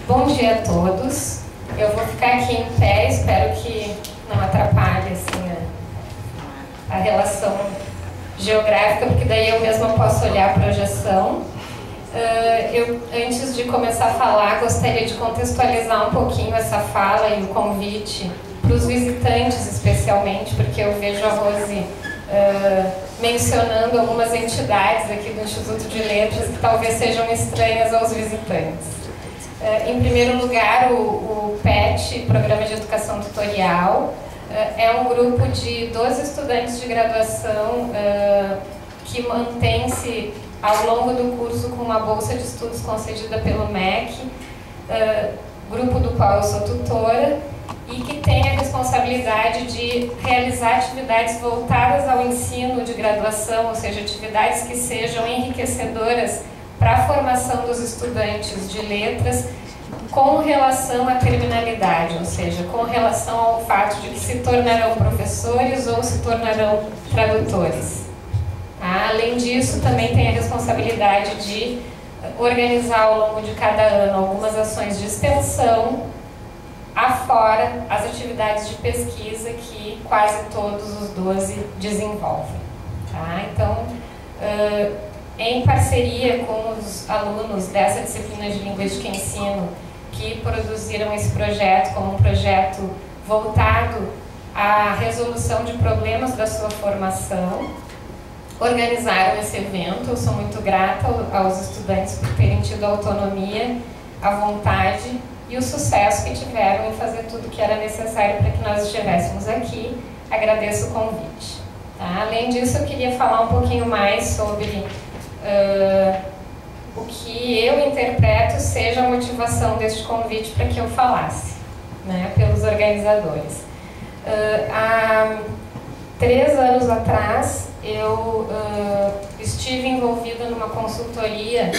Bom dia a todos. Eu vou ficar aqui em pé, espero que não atrapalhe assim, a relação geográfica, porque daí eu mesma posso olhar a projeção. Antes de começar a falar, gostaria de contextualizar um pouquinho essa fala e o convite para os visitantes, especialmente, porque eu vejo a Rose mencionando algumas entidades aqui do Instituto de Letras que talvez sejam estranhas aos visitantes. Em primeiro lugar, o PET, Programa de Educação Tutorial, é um grupo de 12 estudantes de graduação que mantém-se ao longo do curso com uma bolsa de estudos concedida pelo MEC, grupo do qual eu sou tutora, e que tem a responsabilidade de realizar atividades voltadas ao ensino de graduação, ou seja, atividades que sejam enriquecedoras para a formação dos estudantes de letras com relação à terminalidade, ou seja, com relação ao fato de que se tornarão professores ou se tornarão tradutores. Além disso, também tem a responsabilidade de organizar ao longo de cada ano algumas ações de extensão, afora as atividades de pesquisa que quase todos os 12 desenvolvem. Então, em parceria com os alunos dessa disciplina de Linguística e Ensino, que produziram esse projeto como um projeto voltado à resolução de problemas da sua formação, organizaram esse evento. Eu sou muito grata aos estudantes por terem tido a autonomia, a vontade e o sucesso que tiveram em fazer tudo o que era necessário para que nós estivéssemos aqui. Agradeço o convite. Além disso, eu queria falar um pouquinho mais sobre o que eu interpreto seja a motivação deste convite para que eu falasse, pelos organizadores. Há 3 anos atrás, eu estive envolvida numa consultoria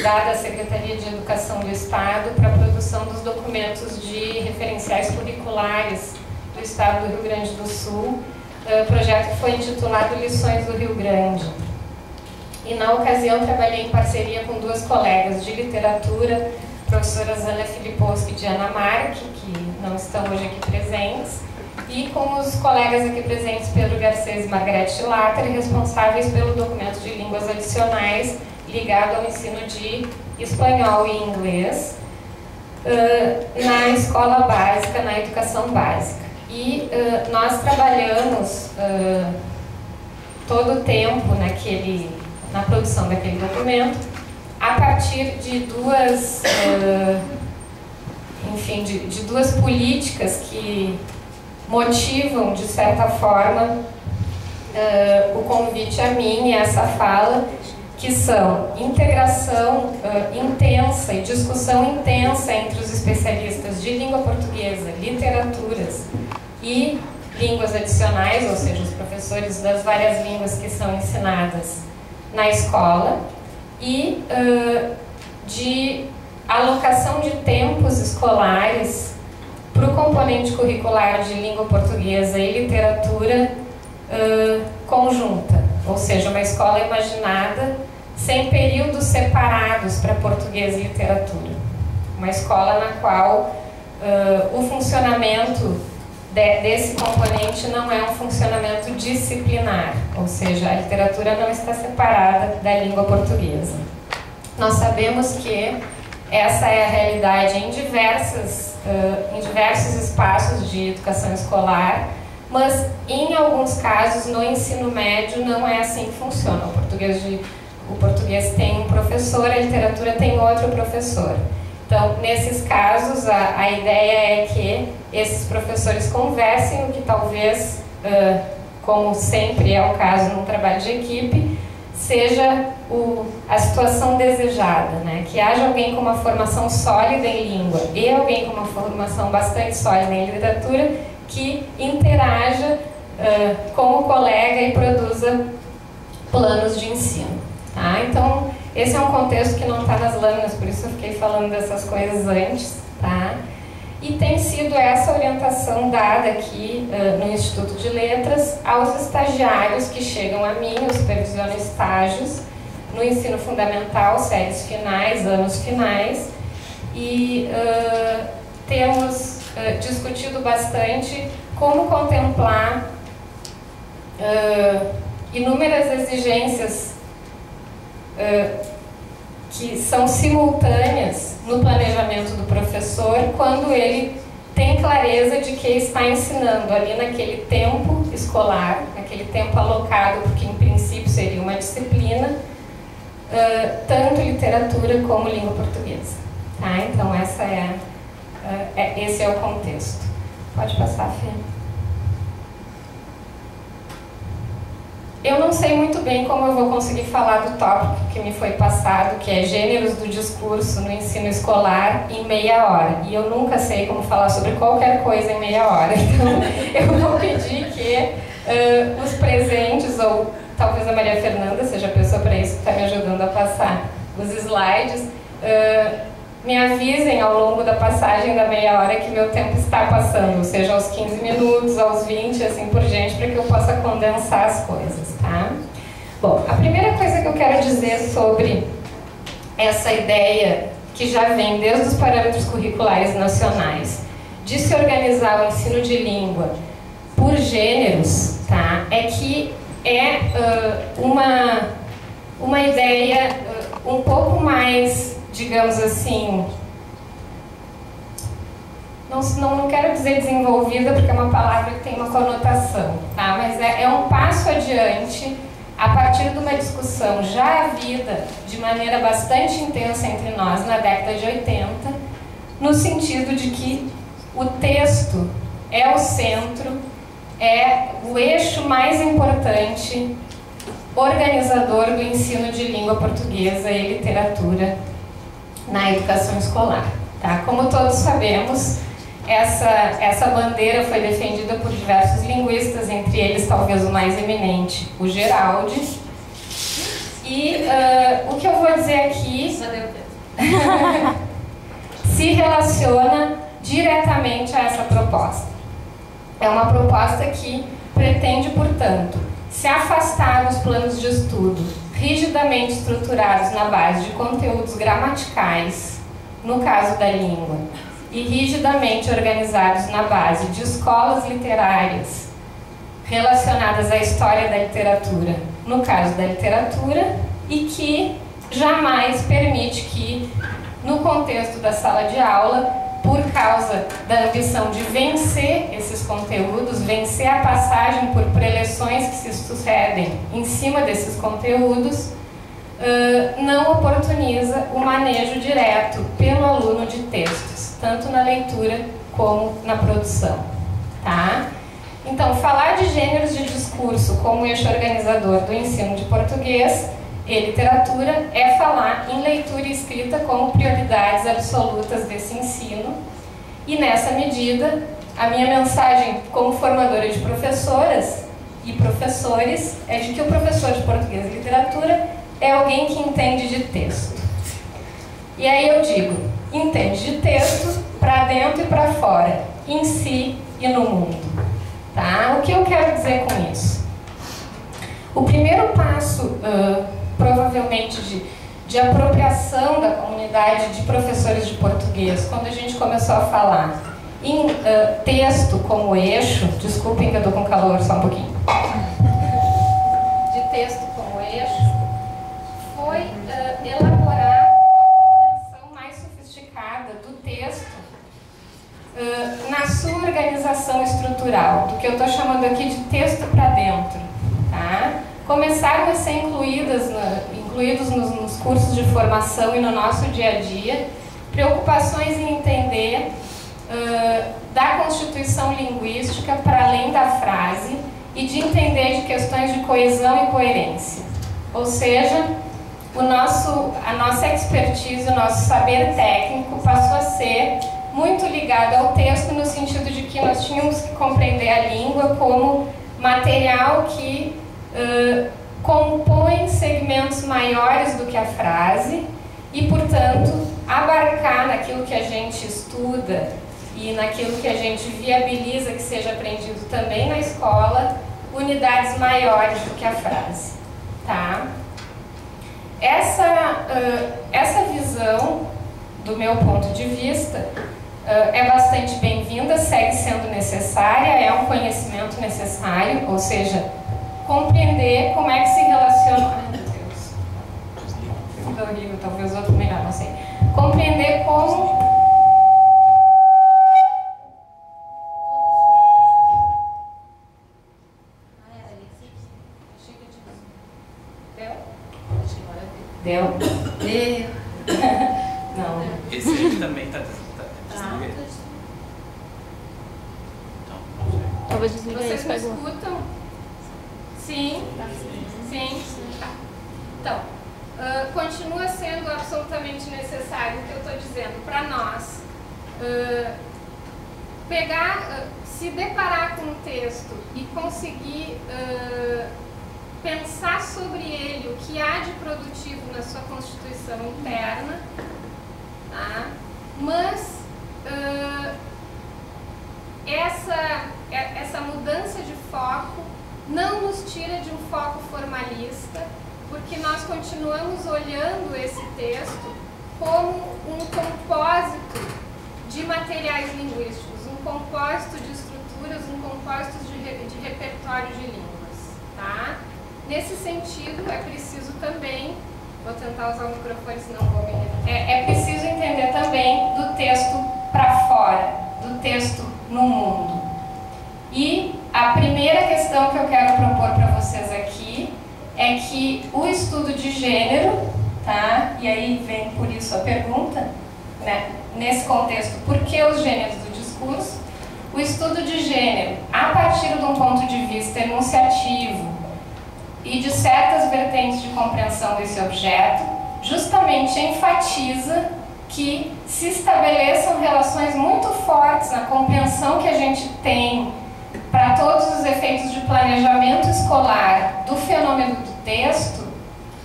dada à Secretaria de Educação do Estado para a produção dos documentos de referenciais curriculares do Estado do Rio Grande do Sul. O projeto foi intitulado Lições do Rio Grande. E na ocasião trabalhei em parceria com 2 colegas de literatura, professoras Ana Filipowski e Diana Mark, que não estão hoje aqui presentes, e com os colegas aqui presentes Pedro Garcês e Margarete Schlatter, responsáveis pelo documento de línguas adicionais ligado ao ensino de espanhol e inglês na escola básica, na educação básica. E nós trabalhamos todo o tempo na produção daquele documento, a partir de duas políticas que motivam, de certa forma, o convite a mim e a essa fala, que são integração intensa e discussão intensa entre os especialistas de língua portuguesa, literaturas e línguas adicionais, ou seja, os professores das várias línguas que são ensinadas na escola, e de alocação de tempos escolares para o componente curricular de língua portuguesa e literatura conjunta, ou seja, uma escola imaginada sem períodos separados para português e literatura. Uma escola na qual o funcionamento desse componente não é um funcionamento disciplinar, ou seja, a literatura não está separada da língua portuguesa. Nós sabemos que essa é a realidade em diversos espaços de educação escolar, mas em alguns casos no ensino médio não é assim que funciona. O português tem um professor, a literatura tem outro professor. Então, nesses casos, a ideia é que esses professores conversem, o que talvez, como sempre é o caso num trabalho de equipe, seja a situação desejada, que haja alguém com uma formação sólida em língua e alguém com uma formação bastante sólida em literatura que interaja com o colega e produza planos de ensino. Então, esse é um contexto que não está nas lâminas, por isso eu fiquei falando dessas coisas antes. E tem sido essa orientação dada aqui no Instituto de Letras aos estagiários que chegam a mim. Eu supervisiono estágios no ensino fundamental, séries finais, anos finais, e temos discutido bastante como contemplar inúmeras exigências que são simultâneas no planejamento do professor quando ele tem clareza de que está ensinando ali naquele tempo escolar, naquele tempo alocado, porque em princípio seria uma disciplina, tanto literatura como língua portuguesa. Tá? Então esse é o contexto. Pode passar, Fê. Eu não sei muito bem como eu vou conseguir falar do tópico que me foi passado, que é gêneros do discurso no ensino escolar, em meia hora. E eu nunca sei como falar sobre qualquer coisa em meia hora. Então, eu vou pedir que os presentes, ou talvez a Maria Fernanda seja a pessoa para isso que está me ajudando a passar os slides, me avisem ao longo da passagem da meia hora que meu tempo está passando, ou seja, aos 15 minutos, aos 20, assim por diante, para que eu possa condensar as coisas, tá? Bom, a primeira coisa que eu quero dizer sobre essa ideia que já vem desde os parâmetros curriculares nacionais de se organizar o ensino de língua por gêneros, tá? É que é uma ideia um pouco mais, digamos assim, não quero dizer desenvolvida porque é uma palavra que tem uma conotação, tá? Mas é um passo adiante a partir de uma discussão já havida de maneira bastante intensa entre nós na década de 80, no sentido de que o texto é o centro, é o eixo mais importante organizador do ensino de língua portuguesa e literatura na educação escolar. Tá? Como todos sabemos, essa bandeira foi defendida por diversos linguistas, entre eles talvez o mais eminente, o Geraldi. E o que eu vou dizer aqui se relaciona diretamente a essa proposta. É uma proposta que pretende, portanto, se afastar dos planos de estudo rigidamente estruturados na base de conteúdos gramaticais, no caso da língua, e rigidamente organizados na base de escolas literárias relacionadas à história da literatura, no caso da literatura, e que jamais permite que, no contexto da sala de aula, por causa da ambição de vencer esses conteúdos, vencer a passagem por preleções que se sucedem em cima desses conteúdos, não oportuniza o manejo direto pelo aluno de textos, tanto na leitura como na produção. Tá? Então, falar de gêneros de discurso como eixo organizador do ensino de português e literatura é falar em leitura e escrita como prioridades absolutas desse ensino, e nessa medida a minha mensagem como formadora de professoras e professores é de que o professor de português e literatura é alguém que entende de texto. E aí eu digo, entende de texto para dentro e para fora, em si e no mundo. Tá? O que eu quero dizer com isso? O primeiro passo provavelmente de apropriação da comunidade de professores de português, quando a gente começou a falar em texto como eixo, desculpem que eu estou com calor só um pouquinho, de texto como eixo, foi elaborar uma compreensão mais sofisticada do texto na sua organização estrutural, do que eu estou chamando aqui de texto para dentro. Tá? Começaram a ser incluídos nos cursos de formação e no nosso dia a dia, preocupações em entender da constituição linguística para além da frase e de entender de questões de coesão e coerência. Ou seja, a nossa expertise, o nosso saber técnico passou a ser muito ligado ao texto no sentido de que nós tínhamos que compreender a língua como material que compõe segmentos maiores do que a frase e, portanto, abarcar naquilo que a gente estuda e naquilo que a gente viabiliza que seja aprendido também na escola, unidades maiores do que a frase. Tá? Essa visão do meu ponto de vista, é bastante bem-vinda, segue sendo necessária, é um conhecimento necessário, ou seja, compreender como é que se relaciona... Ai, meu Deus. Ficou horrível, talvez outro melhor, não sei. Compreender como... Deu? Deu. Não. Esse aí também tá desligado. Então, talvez desligue aí. Vocês me escutam? Sim? Sim. Tá. Então, continua sendo absolutamente necessário o que eu estou dizendo para nós. Se deparar com um texto e conseguir pensar sobre ele, o que há de produtivo na sua constituição interna, tá? Mas essa mudança de foco não nos tira de um foco formalista, porque nós continuamos olhando esse texto como um compósito de materiais linguísticos, um compósito de estruturas, um compósito de repertório de línguas, tá? Nesse sentido, é preciso também, vou tentar usar o microfone, senão vou me... É preciso entender também do texto para fora, do texto no mundo. E a primeira questão que eu quero propor para vocês aqui é que o estudo de gênero, tá? E aí vem por isso a pergunta, né? Nesse contexto, por que os gêneros do discurso? O estudo de gênero, a partir de um ponto de vista enunciativo, e de certas vertentes de compreensão desse objeto, justamente enfatiza que se estabeleçam relações muito fortes na compreensão que a gente tem para todos os efeitos de planejamento escolar do fenômeno do texto,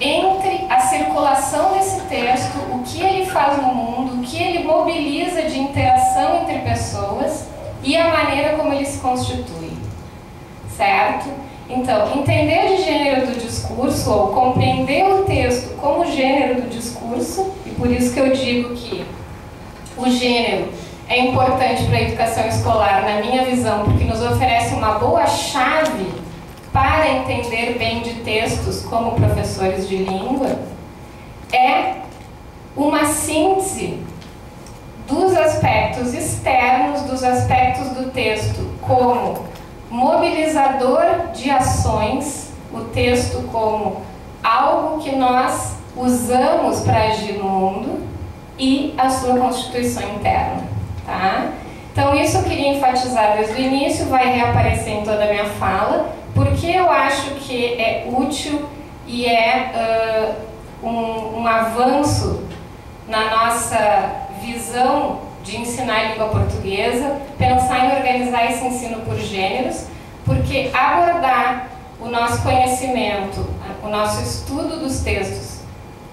entre a circulação desse texto, o que ele faz no mundo, o que ele mobiliza de interação entre pessoas e a maneira como ele se constitui, certo? Então, entender de gênero do discurso, ou compreender o texto como gênero do discurso, e por isso que eu digo que o gênero é importante para a educação escolar, na minha visão, porque nos oferece uma boa chave para entender bem de textos como professores de língua, é uma síntese dos aspectos externos, dos aspectos do texto como mobilizador de ações, o texto como algo que nós usamos para agir no mundo e a sua constituição interna, tá? Então isso eu queria enfatizar desde o início, vai reaparecer em toda a minha fala, porque eu acho que é útil e é um avanço na nossa visão de ensinar a língua portuguesa, pensar em organizar esse ensino por gêneros, porque abordar o nosso conhecimento, o nosso estudo dos textos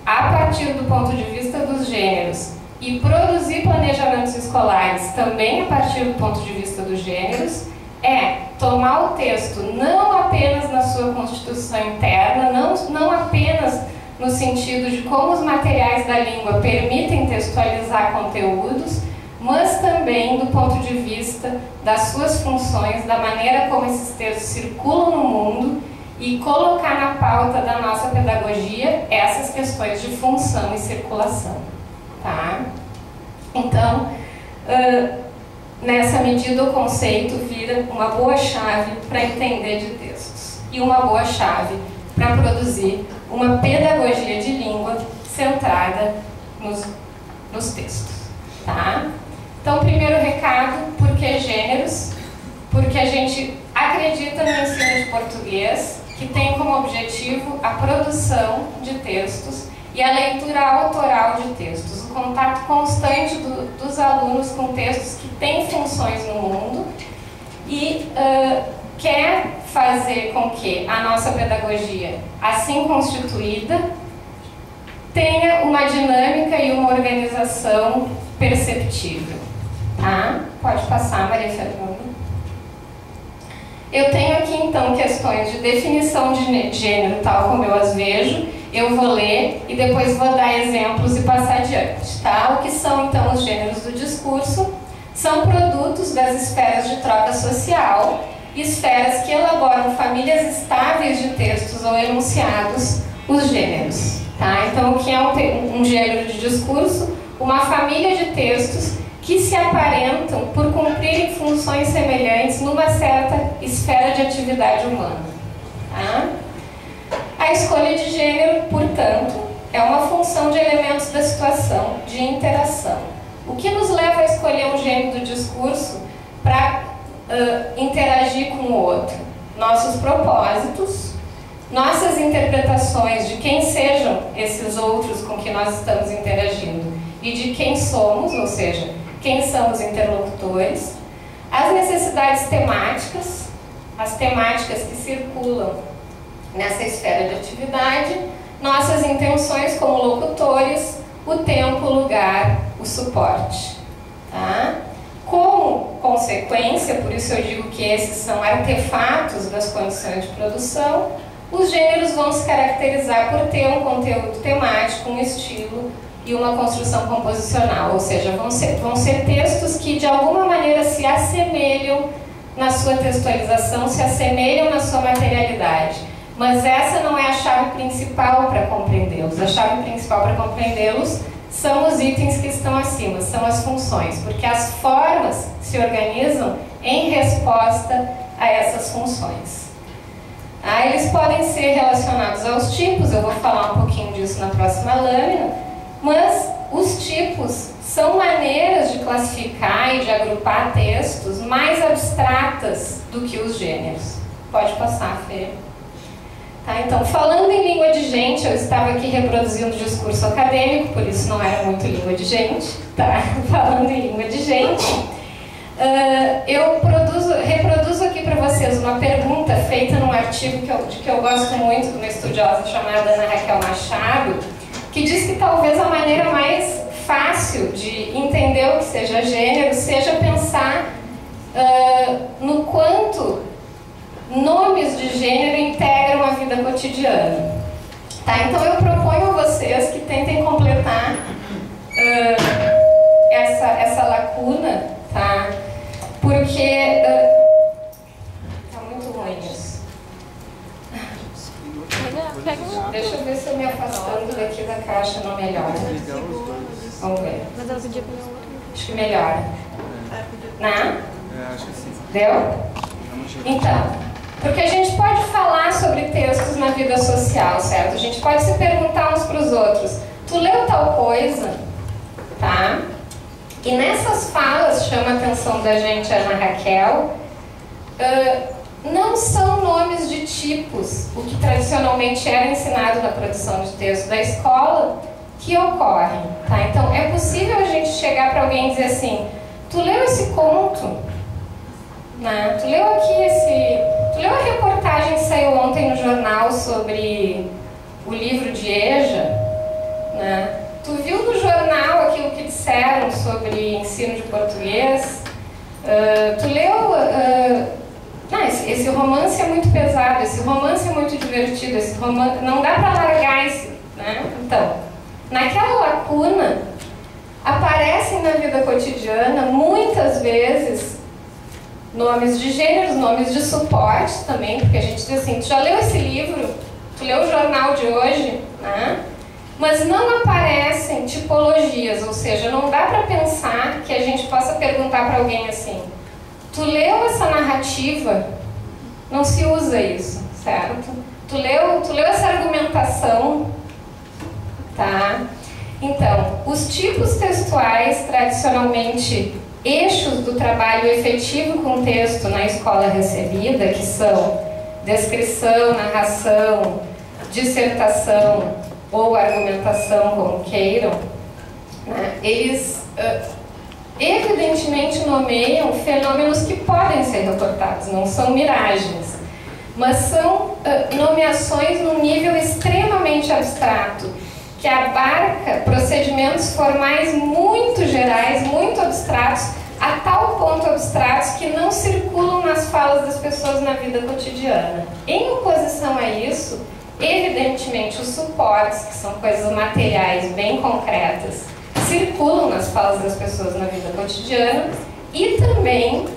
a partir do ponto de vista dos gêneros e produzir planejamentos escolares também a partir do ponto de vista dos gêneros é tomar o texto não apenas na sua constituição interna, não apenas no sentido de como os materiais da língua permitem textualizar conteúdos, mas também do ponto de vista das suas funções, da maneira como esses textos circulam no mundo e colocar na pauta da nossa pedagogia essas questões de função e circulação, tá? Então, nessa medida o conceito vira uma boa chave para entender de textos e uma boa chave para produzir uma pedagogia de língua centrada nos textos, tá? Então, primeiro recado, por que gêneros? Porque a gente acredita no ensino de português, que tem como objetivo a produção de textos e a leitura autoral de textos, o contato constante dos alunos com textos que têm funções no mundo e quer fazer com que a nossa pedagogia, assim constituída, tenha uma dinâmica e uma organização perceptível. Tá? Pode passar, Maria Fernanda. Eu tenho aqui, então, questões de definição de gênero, tal como eu as vejo, Eu vou ler e depois vou dar exemplos e passar adiante, tá? O que são, então, os gêneros do discurso? São produtos das esferas de troca social, esferas que elaboram famílias estáveis de textos ou enunciados, os gêneros, tá? Então, o que é um gênero de discurso? Uma família de textos que se aparentam por cumprirem funções semelhantes numa certa esfera de atividade humana, tá? A escolha de gênero, portanto, é uma função de elementos da situação, de interação. O que nos leva a escolher um gênero do discurso para interagir com o outro? Nossos propósitos, nossas interpretações de quem sejam esses outros com que nós estamos interagindo e de quem somos, ou seja, quem são os interlocutores, as necessidades temáticas, as temáticas que circulam nessa esfera de atividade, nossas intenções como locutores, o tempo, o lugar, o suporte. Tá? Como consequência, por isso eu digo que esses são artefatos das condições de produção, os gêneros vão se caracterizar por ter um conteúdo temático, um estilo e uma construção composicional, ou seja, vão ser textos que de alguma maneira se assemelham na sua textualização, se assemelham na sua materialidade. Mas essa não é a chave principal para compreendê-los. A chave principal para compreendê-los são os itens que estão acima, são as funções, porque as formas se organizam em resposta a essas funções. Eles podem ser relacionados aos tipos, eu vou falar um pouquinho disso na próxima lâmina, mas os tipos são maneiras de classificar e de agrupar textos mais abstratas do que os gêneros. Pode passar, Fê. Tá, então, falando em língua de gente, eu estava aqui reproduzindo o discurso acadêmico, por isso não era muito língua de gente, tá? Falando em língua de gente, eu reproduzo aqui para vocês uma pergunta feita num artigo de que eu gosto muito, de uma estudiosa chamada Ana Raquel Machado, que diz que talvez a maneira mais fácil de entender o que seja gênero seja pensar no quanto nomes de gênero integram a vida cotidiana. Tá? Então eu proponho a vocês que tentem completar essa lacuna, tá? Porque tá muito ruim isso. Deixa eu ver se eu me afastando daqui da caixa não melhora. Vamos ver. Mas ela podia pegar outro. Acho que melhora. Né? Acho que sim. Deu? Então, porque a gente pode falar sobre textos na vida social, certo? A gente pode se perguntar uns para os outros. Tu leu tal coisa? Tá? E nessas falas, chama a atenção da gente a Ana Raquel, não são nomes de tipos, o que tradicionalmente era ensinado na produção de texto da escola, que ocorrem. Tá? Então, é possível a gente chegar para alguém e dizer assim, tu leu esse conto? Né? Tu leu a reportagem que saiu ontem no jornal sobre o livro de Eja? Né? Tu viu no jornal aquilo que disseram sobre ensino de português? Tu leu... esse romance é muito pesado, esse romance é muito divertido, esse romance... não dá para largar esse... Né? Então, naquela lacuna, aparecem na vida cotidiana, muitas vezes, nomes de gêneros, nomes de suporte também, porque a gente diz assim, tu já leu esse livro? Tu leu o jornal de hoje? Né? Mas não aparecem tipologias, ou seja, não dá para pensar que a gente possa perguntar para alguém assim, tu leu essa narrativa? Não se usa isso, certo? Tu leu essa argumentação? Tá? Então, os tipos textuais tradicionalmente eixos do trabalho efetivo com texto na escola recebida, que são descrição, narração, dissertação ou argumentação, como queiram, né, eles evidentemente nomeiam fenômenos que podem ser reportados, não são miragens, mas são nomeações num nível extremamente abstrato, que abarca procedimentos formais muito gerais, muito abstratos, a tal ponto abstratos que não circulam nas falas das pessoas na vida cotidiana. Em oposição a isso, Evidentemente, os suportes, que são coisas materiais bem concretas, circulam nas falas das pessoas na vida cotidiana, e também,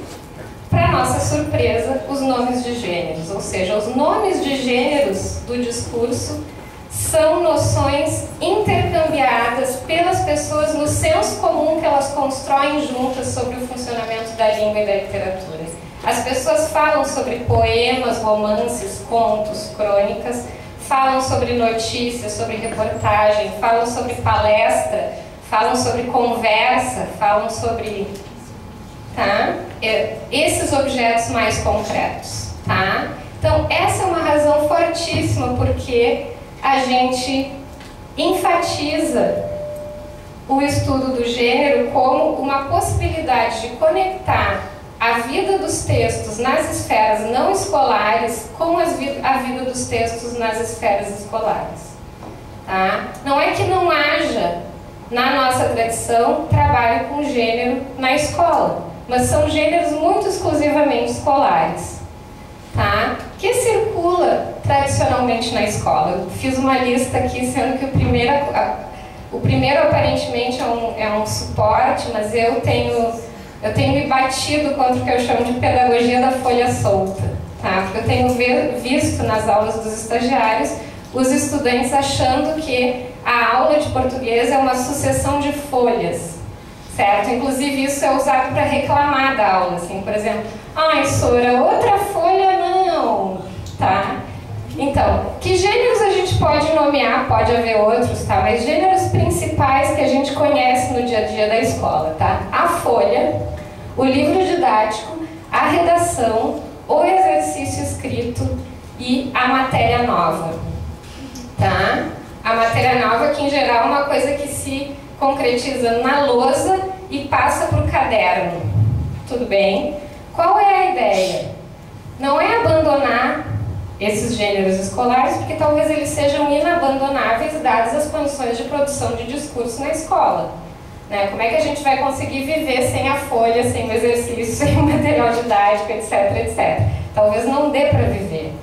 para nossa surpresa, os nomes de gêneros, ou seja, os nomes de gêneros do discurso são noções intercambiadas pelas pessoas no senso comum que elas constroem juntas sobre o funcionamento da língua e da literatura. As pessoas falam sobre poemas, romances, contos, crônicas, falam sobre notícias, sobre reportagem, falam sobre palestra, falam sobre conversa, falam sobre... Tá? Esses objetos mais concretos. Tá? Então, essa é uma razão fortíssima porque a gente enfatiza o estudo do gênero como uma possibilidade de conectar a vida dos textos nas esferas não escolares com a vida dos textos nas esferas escolares. Tá? Não é que não haja, na nossa tradição, trabalho com gênero na escola, mas são gêneros muito exclusivamente escolares, tá? Que circula tradicionalmente na escola. Eu fiz uma lista aqui, sendo que o primeiro aparentemente é um suporte, mas eu tenho me batido contra o que eu chamo de pedagogia da folha solta, tá? Porque eu tenho visto nas aulas dos estagiários os estudantes achando que a aula de português é uma sucessão de folhas, certo? Inclusive isso é usado para reclamar da aula, assim, por exemplo, ai, Sora, outra folha não, tá? Então, que gêneros a gente pode nomear? Pode haver outros, tá? Mas gêneros principais que a gente conhece no dia a dia da escola, tá? A folha, o livro didático, a redação, o exercício escrito e a matéria nova, tá? A matéria nova, que em geral é uma coisa que se concretiza na lousa e passa para o caderno, tudo bem? Qual é a ideia? Não é abandonar esses gêneros escolares, porque talvez eles sejam inabandonáveis dadas as condições de produção de discurso na escola. Né? Como é que a gente vai conseguir viver sem a folha, sem o exercício, sem o material didático, etc, etc. Talvez não dê para viver.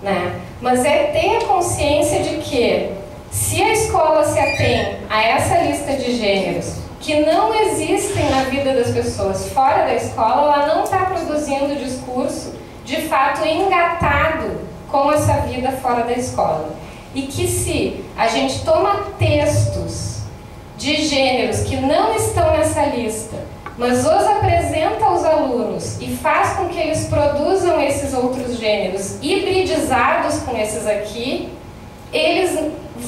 Né? Mas é ter a consciência de que, se a escola se atém a essa lista de gêneros que não existem na vida das pessoas fora da escola, ela não está produzindo discurso de fato engatado com essa vida fora da escola. E que se a gente toma textos de gêneros que não estão nessa lista, mas os apresenta aos alunos e faz com que eles produzam esses outros gêneros hibridizados com esses aqui, eles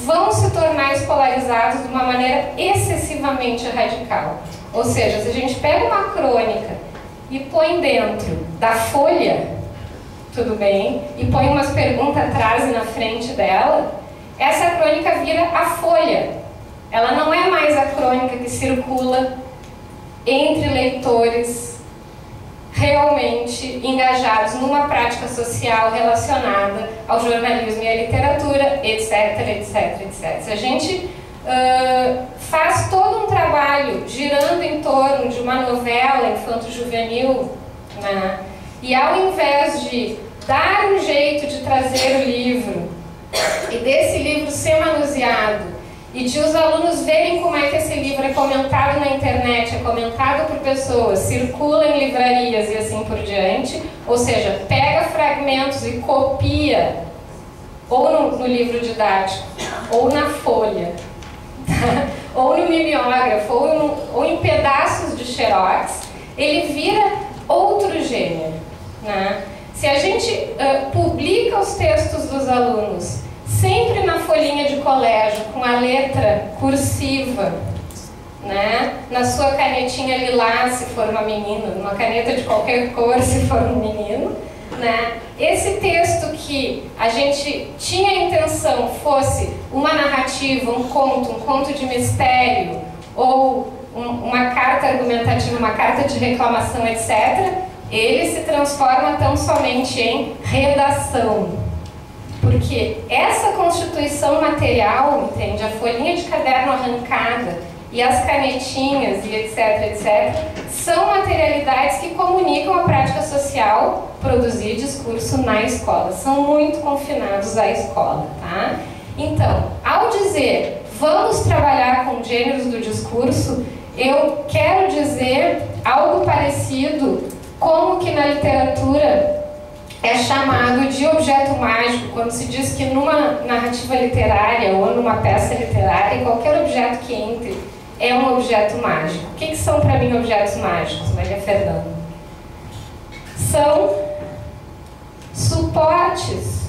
vão se tornar escolarizados de uma maneira excessivamente radical. Ou seja, se a gente pega uma crônica e põe dentro da folha, tudo bem, e põe umas perguntas atrás e na frente dela, essa crônica vira a folha. Ela não é mais a crônica que circula entre leitores realmente engajados numa prática social relacionada ao jornalismo e à literatura, etc, etc, etc. Se a gente faz todo um trabalho girando em torno de uma novela infanto-juvenil, né, e ao invés de dar um jeito de trazer o livro e desse livro ser manuseado e de os alunos verem como é que esse livro é comentado na internet, é comentado por pessoas, circula em livrarias e assim por diante, ou seja, pega fragmentos e copia ou no livro didático, ou na folha, tá? Ou no mimeógrafo, ou em pedaços de xerox, ele vira outro gênero, né? Se a gente publica os textos dos alunos sempre na folhinha de colégio, com a letra cursiva, né? Na sua canetinha lilás, se for uma menina, numa caneta de qualquer cor, se for um menino, né? Esse texto que a gente tinha a intenção fosse uma narrativa, um conto de mistério, ou uma carta argumentativa, uma carta de reclamação, etc., ele se transforma tão somente em redação. Porque essa constituição material, entende? A folhinha de caderno arrancada e as canetinhas e etc, são materialidades que comunicam a prática social, produzir discurso na escola. São muito confinados à escola, tá? Então, ao dizer vamos trabalhar com gêneros do discurso, eu quero dizer algo parecido como que na literatura é chamado de objeto mágico, quando se diz que numa narrativa literária ou numa peça literária, qualquer objeto que entre é um objeto mágico. O que são para mim objetos mágicos, Maria Fernanda? São suportes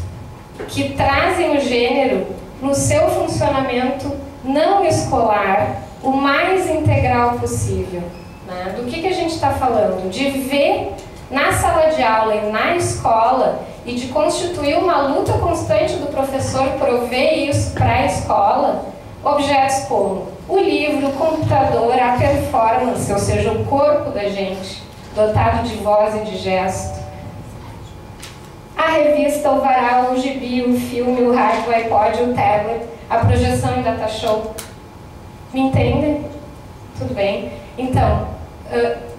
que trazem o gênero no seu funcionamento não escolar o mais integral possível, né? Do que a gente está falando? De ver na sala de aula e na escola e de constituir uma luta constante do professor prover isso para a escola, objetos como o livro, o computador, a performance, ou seja, o corpo da gente, dotado de voz e de gesto, a revista, o varal, o gibi, o filme, o rádio, o iPod, o tablet, a projeção em data show. Me entendem? Tudo bem? Então,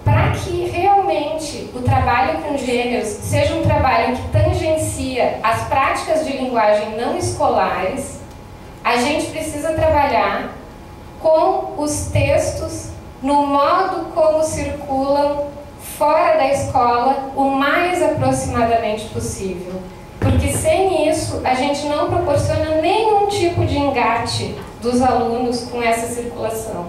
para que realmente o trabalho com gêneros seja um trabalho que tangencia as práticas de linguagem não escolares, a gente precisa trabalhar com os textos no modo como circulam fora da escola o mais aproximadamente possível. Porque sem isso, a gente não proporciona nenhum tipo de engate dos alunos com essa circulação.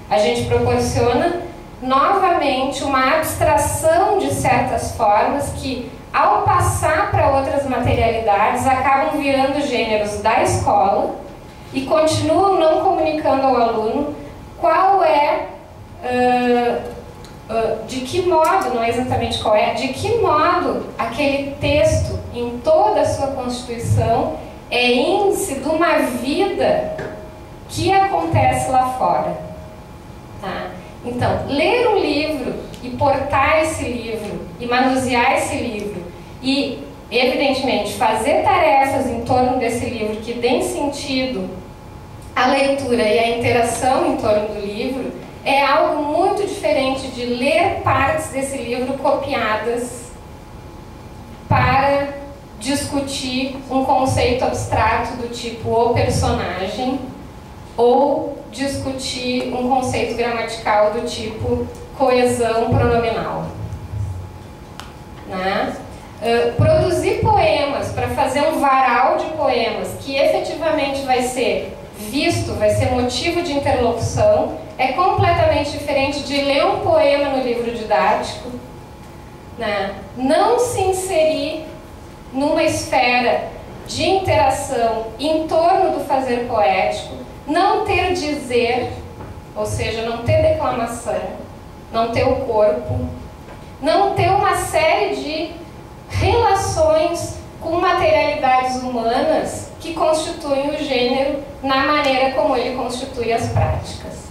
A gente proporciona, novamente, uma abstração de certas formas que, ao passar para outras materialidades, acabam virando gêneros da escola e continuam não comunicando ao aluno qual é, de que modo, não é exatamente qual é, de que modo aquele texto, em toda a sua constituição, é índice de uma vida que acontece lá fora. Tá? Então, ler um livro e portar esse livro, e manusear esse livro, e, evidentemente, fazer tarefas em torno desse livro que deem sentido à leitura e à interação em torno do livro, é algo muito diferente de ler partes desse livro copiadas para discutir um conceito abstrato do tipo o personagem, ou discutir um conceito gramatical do tipo coesão pronominal. Né? Produzir poemas para fazer um varal de poemas que efetivamente vai ser visto, vai ser motivo de interlocução, é completamente diferente de ler um poema no livro didático, né? Não se inserir numa esfera de interação em torno do fazer poético, não ter dizer, ou seja, não ter declamação, não ter o corpo, não ter uma série de relações com materialidades humanas que constituem o gênero na maneira como ele constitui as práticas.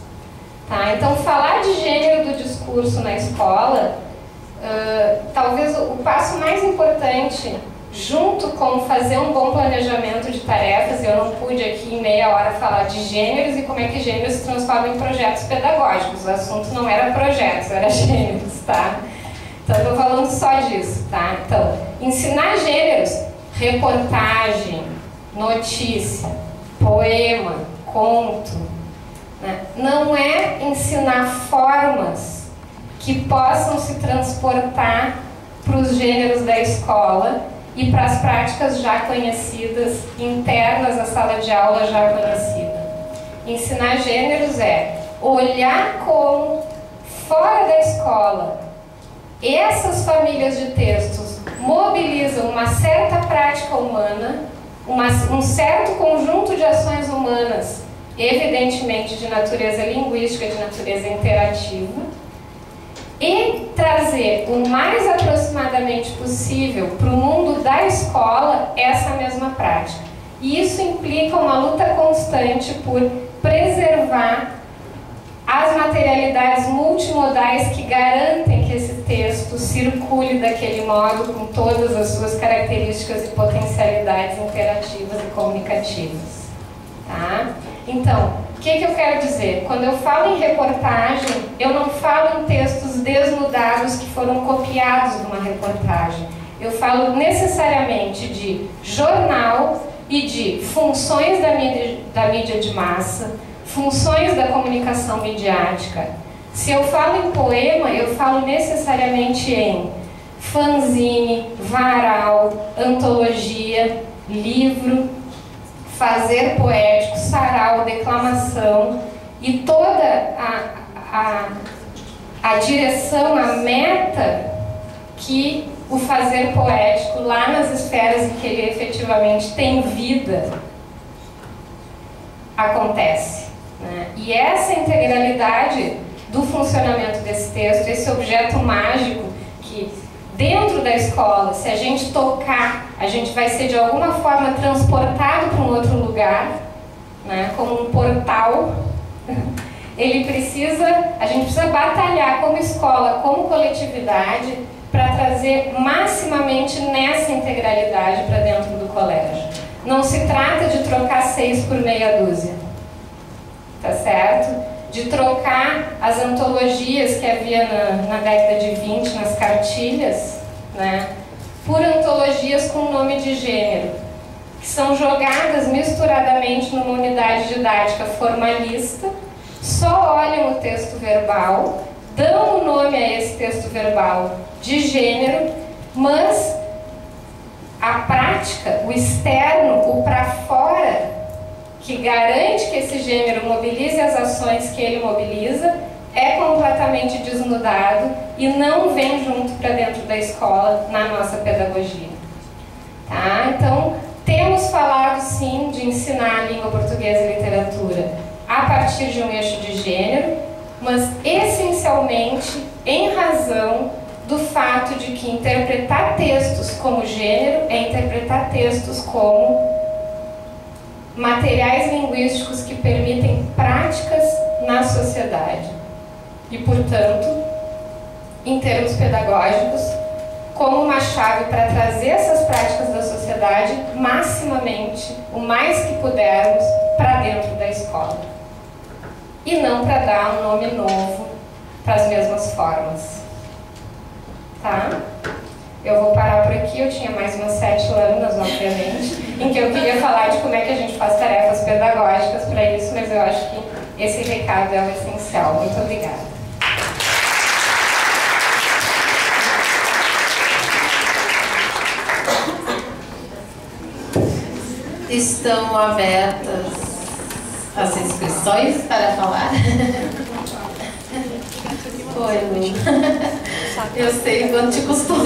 Tá? Então, falar de gênero do discurso na escola, talvez o passo mais importante, junto com fazer um bom planejamento de tarefas, eu não pude aqui em meia hora falar de gêneros e como é que gêneros se transformam em projetos pedagógicos. O assunto não era projetos, era gêneros, tá? Então, eu estou falando só disso, tá? Então, ensinar gêneros, reportagem, notícia, poema, conto, né? Não é ensinar formas que possam se transportar para os gêneros da escola e para as práticas já conhecidas, internas à sala de aula já conhecida. Ensinar gêneros é olhar como, fora da escola, essas famílias de textos mobilizam uma certa prática humana, um certo conjunto de ações humanas, evidentemente de natureza linguística, de natureza interativa, e trazer o mais aproximadamente possível para o mundo da escola essa mesma prática. E isso implica uma luta constante por preservar as materialidades multimodais que garantem que esse texto circule daquele modo com todas as suas características e potencialidades interativas e comunicativas. Tá? Então, que eu quero dizer? Quando eu falo em reportagem, eu não falo em textos desnudados que foram copiados de uma reportagem. Eu falo necessariamente de jornal e de funções da mídia de massa, funções da comunicação midiática. Se eu falo em poema, eu falo necessariamente em fanzine, varal, antologia, livro, fazer poético, sarau, declamação e toda a direção, a meta que o fazer poético lá nas esferas em que ele efetivamente tem vida acontece, né? E essa integralidade do funcionamento desse texto, esse objeto mágico que dentro da escola, se a gente tocar, a gente vai ser de alguma forma transportado para um outro lugar, né, como um portal. A gente precisa batalhar como escola, como coletividade, para trazer maximamente nessa integralidade para dentro do colégio. Não se trata de trocar 6 por meia dúzia, tá certo? De trocar as antologias que havia na década de 20, nas cartilhas, né, por antologias com nome de gênero, que são jogadas misturadamente numa unidade didática formalista, só olham o texto verbal, dão o nome a esse texto verbal de gênero, mas a prática, o externo, o para fora, que garante que esse gênero mobilize as ações que ele mobiliza, é completamente desnudado e não vem junto para dentro da escola na nossa pedagogia. Tá? Então, temos falado sim de ensinar a língua portuguesa e literatura a partir de um eixo de gênero, mas essencialmente em razão do fato de que interpretar textos como gênero é interpretar textos como materiais linguísticos que permitem práticas na sociedade e, portanto, em termos pedagógicos, como uma chave para trazer essas práticas da sociedade maximamente, o mais que pudermos, para dentro da escola. E não para dar um nome novo para as mesmas formas. Tá? Eu vou parar por aqui, eu tinha mais umas 7 lâminas, obviamente, em que eu queria falar de como é que a gente faz tarefas pedagógicas para isso, mas eu acho que esse recado é o essencial. Muito obrigada. Estão abertas as inscrições para falar? Oi, Lu. Eu sei quanto te custou.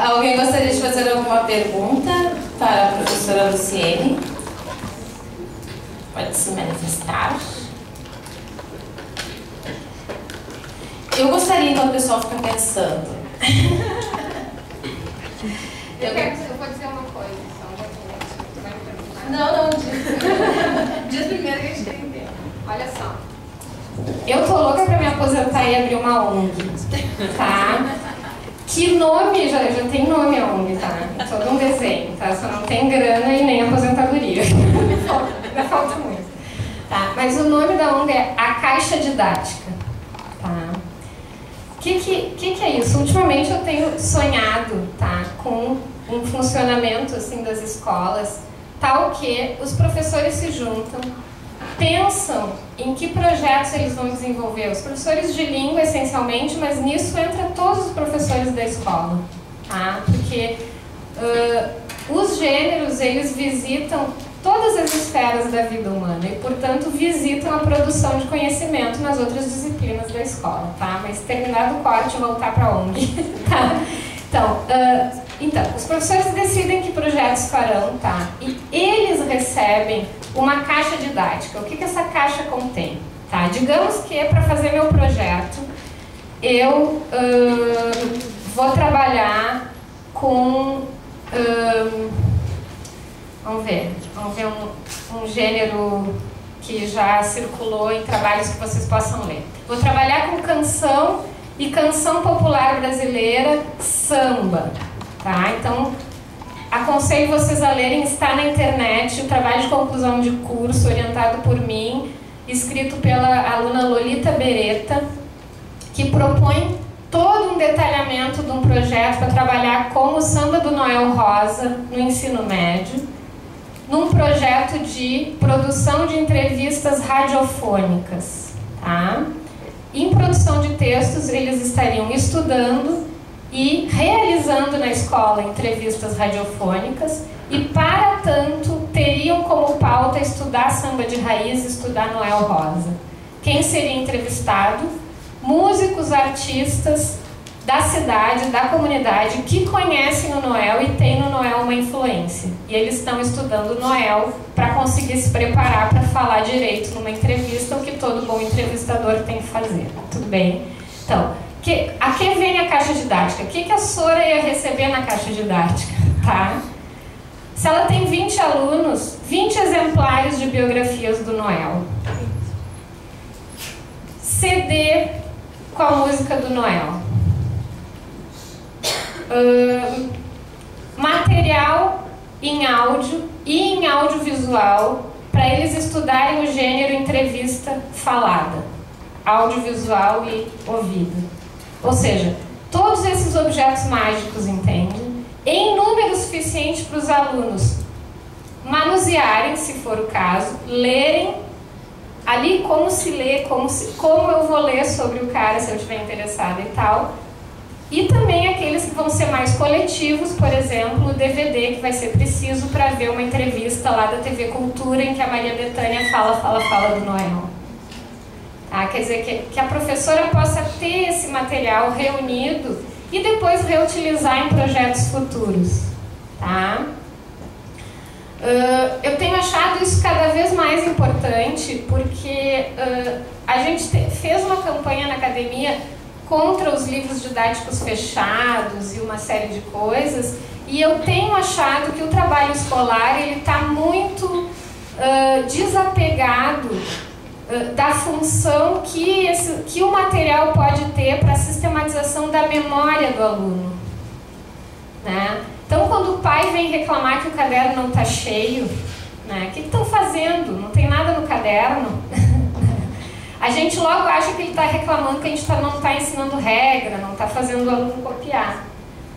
Alguém gostaria de fazer alguma pergunta para a professora Luciene? Pode se manifestar. Eu gostaria, enquanto o pessoal fica pensando. Eu vou dizer uma coisa, só um pouquinho. Tu vai me perguntar? Não, diz primeiro que a gente tem tempo. Olha só. Eu tô louca pra me aposentar e abrir uma ONG, tá? Que nome, já tem nome a ONG, tá? É todo um desenho, tá? Só não tem grana e nem aposentadoria. Ainda falta muito. Tá? Mas o nome da ONG é A Caixa Didática, tá? O que é isso? Ultimamente eu tenho sonhado, tá, com um funcionamento assim das escolas, tal que os professores se juntam, pensam em que projetos eles vão desenvolver. Os professores de língua, essencialmente, mas nisso entra todos os professores da escola, tá? Porque os gêneros, eles visitam todas as esferas da vida humana e, portanto, visitam a produção de conhecimento nas outras disciplinas da escola, tá? Mas terminado o corte, voltar para a ONG, tá? Então, os professores decidem que projetos farão, tá? E eles recebem uma caixa didática. O que essa caixa contém? Tá? Digamos que é para fazer meu projeto, eu vou trabalhar com... Vamos ver um gênero que já circulou em trabalhos que vocês possam ler. Vou trabalhar com canção e canção popular brasileira, samba. Tá? Então, aconselho vocês a lerem, está na internet, o trabalho de conclusão de curso orientado por mim, escrito pela aluna Lolita Beretta, que propõe todo um detalhamento de um projeto para trabalhar com o samba do Noel Rosa no ensino médio, num projeto de produção de entrevistas radiofônicas. Tá? Em produção de textos, eles estariam estudando e realizando na escola entrevistas radiofônicas e, para tanto, teriam como pauta estudar samba de raiz, estudar Noel Rosa. Quem seria entrevistado? Músicos, artistas da cidade, da comunidade, que conhecem o Noel e têm no Noel uma influência. E eles estão estudando o Noel para conseguir se preparar para falar direito numa entrevista, o que todo bom entrevistador tem que fazer. Tudo bem? Então, a que vem a caixa didática? O que a Sora ia receber na caixa didática? Tá? Se ela tem 20 alunos, 20 exemplares de biografias do Noel. CD com a música do Noel. Material em áudio e em audiovisual para eles estudarem o gênero entrevista falada, audiovisual e ouvido. Ou seja, todos esses objetos mágicos, entende? Em número suficiente para os alunos manusearem, se for o caso, lerem ali como se lê, como eu vou ler sobre o cara se eu estiver interessada e tal. E também aqueles que vão ser mais coletivos, por exemplo, o DVD que vai ser preciso para ver uma entrevista lá da TV Cultura em que a Maria Bethânia fala do Noel. Tá? Quer dizer, que a professora possa ter esse material reunido e depois reutilizar em projetos futuros. Tá? Eu tenho achado isso cada vez mais importante porque a gente fez uma campanha na academia contra os livros didáticos fechados e uma série de coisas, e eu tenho achado que o trabalho escolar está muito desapegado da função que o material pode ter para a sistematização da memória do aluno. Né? Então, quando o pai vem reclamar que o caderno não está cheio, né? O que estão fazendo? Não tem nada no caderno? A gente logo acha que ele está reclamando que a gente não está ensinando regra, não está fazendo o aluno copiar.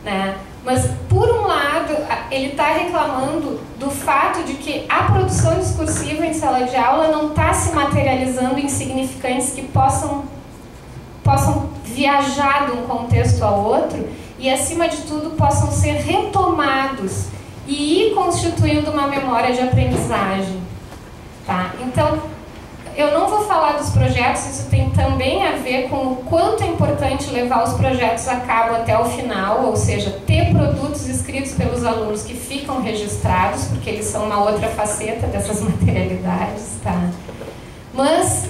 Né? Mas, por um lado, ele está reclamando do fato de que a produção discursiva em sala de aula não está se materializando em significantes que possam viajar de um contexto a outro e, acima de tudo, possam ser retomados e ir constituindo uma memória de aprendizagem. Tá? Então, eu não vou falar dos projetos, isso tem também a ver com o quanto é importante levar os projetos a cabo até o final, ou seja, ter produtos escritos pelos alunos que ficam registrados, porque eles são uma outra faceta dessas materialidades. Tá? Mas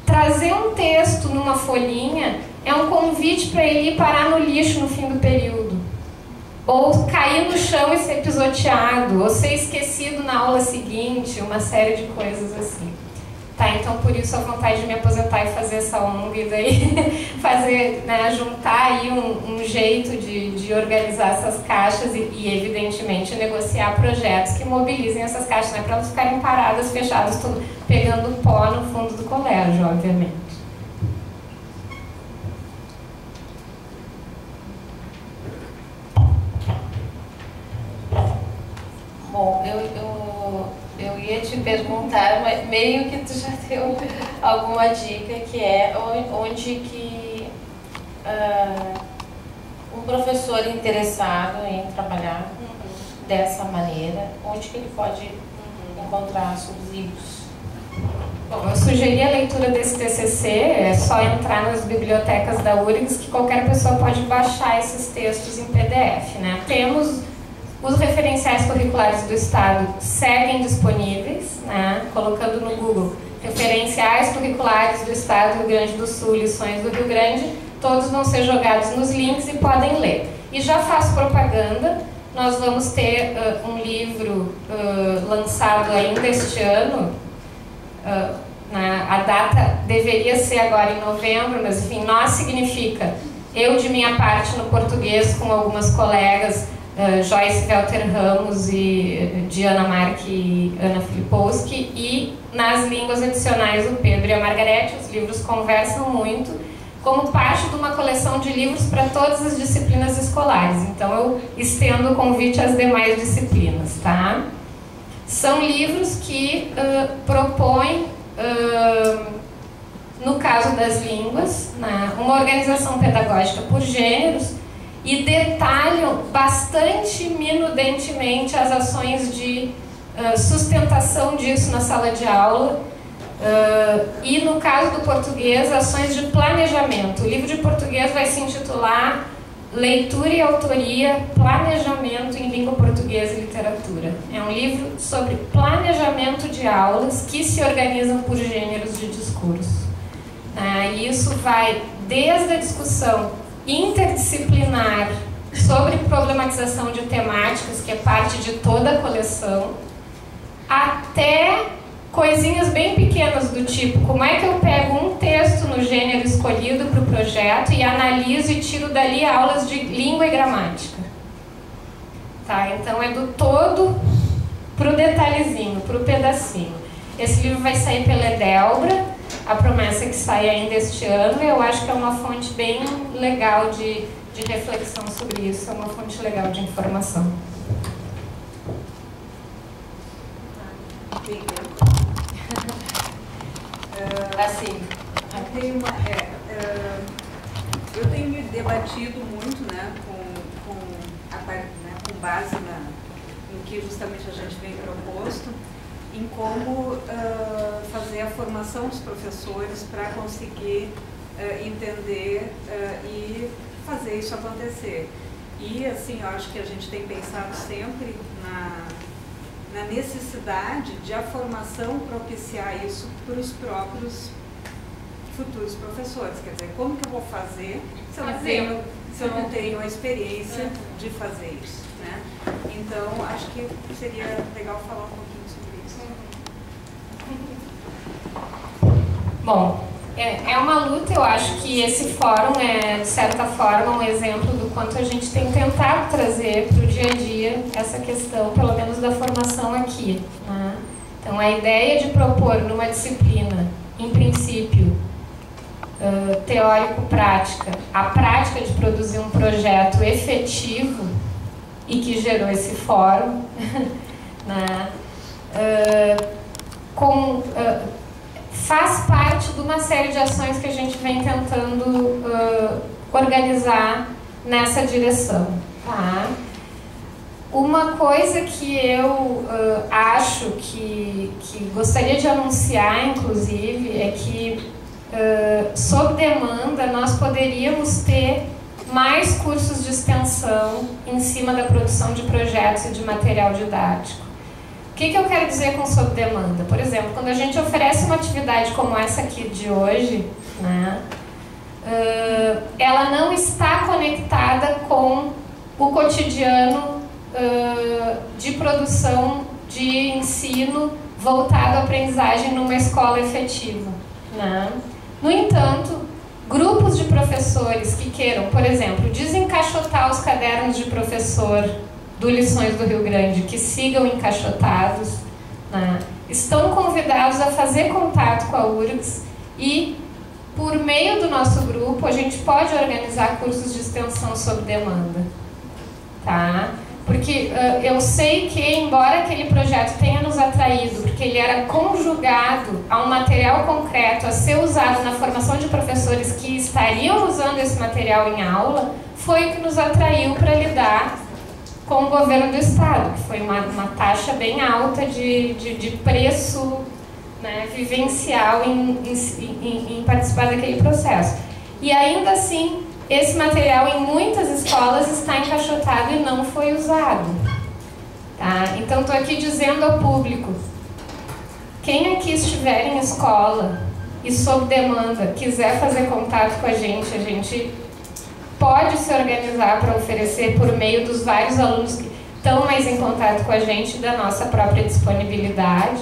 trazer um texto numa folhinha é um convite para ele ir parar no lixo no fim do período. Ou cair no chão e ser pisoteado, ou ser esquecido na aula seguinte, uma série de coisas assim. Tá, então por isso a vontade de me aposentar e fazer essa ONG e daí fazer, né, juntar aí um jeito de organizar essas caixas e evidentemente negociar projetos que mobilizem essas caixas, né, para elas ficarem paradas, fechadas, tudo, pegando pó no fundo do colégio, obviamente. Bom, eu ia te perguntar, mas meio que tu já deu alguma dica, que é onde que um professor interessado em trabalhar dessa maneira, onde que ele pode encontrar os livros? Bom, eu sugeri a leitura desse TCC, é só entrar nas bibliotecas da URGS que qualquer pessoa pode baixar esses textos em PDF, né? Temos os referenciais curriculares do Estado, seguem disponíveis, né? Colocando no Google referenciais curriculares do Estado do Rio Grande do Sul, lições do Rio Grande, todos vão ser jogados nos links e podem ler. E já faço propaganda, nós vamos ter um livro lançado ainda este ano, a data deveria ser agora em novembro, mas enfim, nós significa eu de minha parte no português com algumas colegas, Joyce Welter Ramos e Diana Mark e Ana Filipowski, e nas línguas adicionais o Pedro e a Margarete. Os livros conversam muito, como parte de uma coleção de livros para todas as disciplinas escolares. Então eu estendo o convite às demais disciplinas, tá? São livros que propõem, no caso das línguas, né, uma organização pedagógica por gêneros, e detalham bastante minudentemente as ações de sustentação disso na sala de aula, e no caso do português, ações de planejamento. O livro de português vai se intitular Leitura e Autoria, Planejamento em Língua Portuguesa e Literatura. É um livro sobre planejamento de aulas que se organizam por gêneros de discurso. E isso vai desde a discussão interdisciplinar sobre problematização de temáticas, que é parte de toda a coleção, até coisinhas bem pequenas do tipo, como é que eu pego um texto no gênero escolhido para o projeto e analiso e tiro dali aulas de língua e gramática. Tá? Então é do todo para o detalhezinho, para o pedacinho. Esse livro vai sair pela Edelbra. A promessa é que sai ainda este ano, e eu acho que é uma fonte bem legal de reflexão sobre isso, é uma fonte legal de informação. Assim, eu tenho me debatido muito, né, com base no que justamente a gente vem proposto, em como fazer a formação dos professores para conseguir entender e fazer isso acontecer. E, assim, eu acho que a gente tem pensado sempre na necessidade de a formação propiciar isso para os próprios futuros professores. Quer dizer, como que eu vou fazer se eu não tenho a experiência de fazer isso, né? Então, acho que seria legal falar um pouquinho sobre isso. Bom, é uma luta. Eu acho que esse fórum é, de certa forma, um exemplo do quanto a gente tem tentado trazer para o dia a dia essa questão, pelo menos da formação aqui, né? Então, a ideia de propor numa disciplina, em princípio, teórico-prática, a prática de produzir um projeto efetivo e que gerou esse fórum, né? Faz parte de uma série de ações que a gente vem tentando organizar nessa direção, tá? Uma coisa que eu acho que gostaria de anunciar, inclusive, é que, sob demanda, nós poderíamos ter mais cursos de extensão em cima da produção de projetos e de material didático. O que eu quero dizer com sob demanda? Por exemplo, quando a gente oferece uma atividade como essa aqui de hoje, né, ela não está conectada com o cotidiano de produção de ensino voltado à aprendizagem numa escola efetiva, né? No entanto, grupos de professores que queiram, por exemplo, desencaixotar os cadernos de professor do Lições do Rio Grande, que sigam encaixotados, né, estão convidados a fazer contato com a URGS e, por meio do nosso grupo, a gente pode organizar cursos de extensão sob demanda, tá? Porque eu sei que, embora aquele projeto tenha nos atraído, porque ele era conjugado a um material concreto a ser usado na formação de professores que estariam usando esse material em aula, foi o que nos atraiu para lidar com o governo do estado, que foi uma taxa bem alta de preço, né, vivencial em participar daquele processo. E ainda assim, esse material em muitas escolas está encaixotado e não foi usado. Tá? Então, estou aqui dizendo ao público, quem aqui estiver em escola e sob demanda, quiser fazer contato com a gente pode se organizar para oferecer, por meio dos vários alunos que estão mais em contato com a gente, da nossa própria disponibilidade,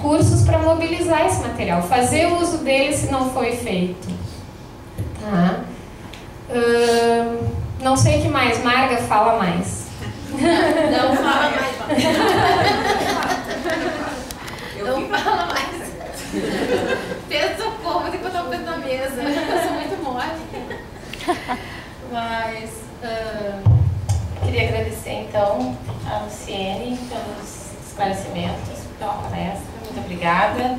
cursos para mobilizar esse material, fazer uso dele se não foi feito. Tá? Não sei o que mais, Marga, fala mais. Não fala mais. Não fala mais. Pensa socorro, tem que botar o pé na mesa. Eu sou muito mole. Mas queria agradecer então a Luciene pelos esclarecimentos, pela palestra. Muito obrigada.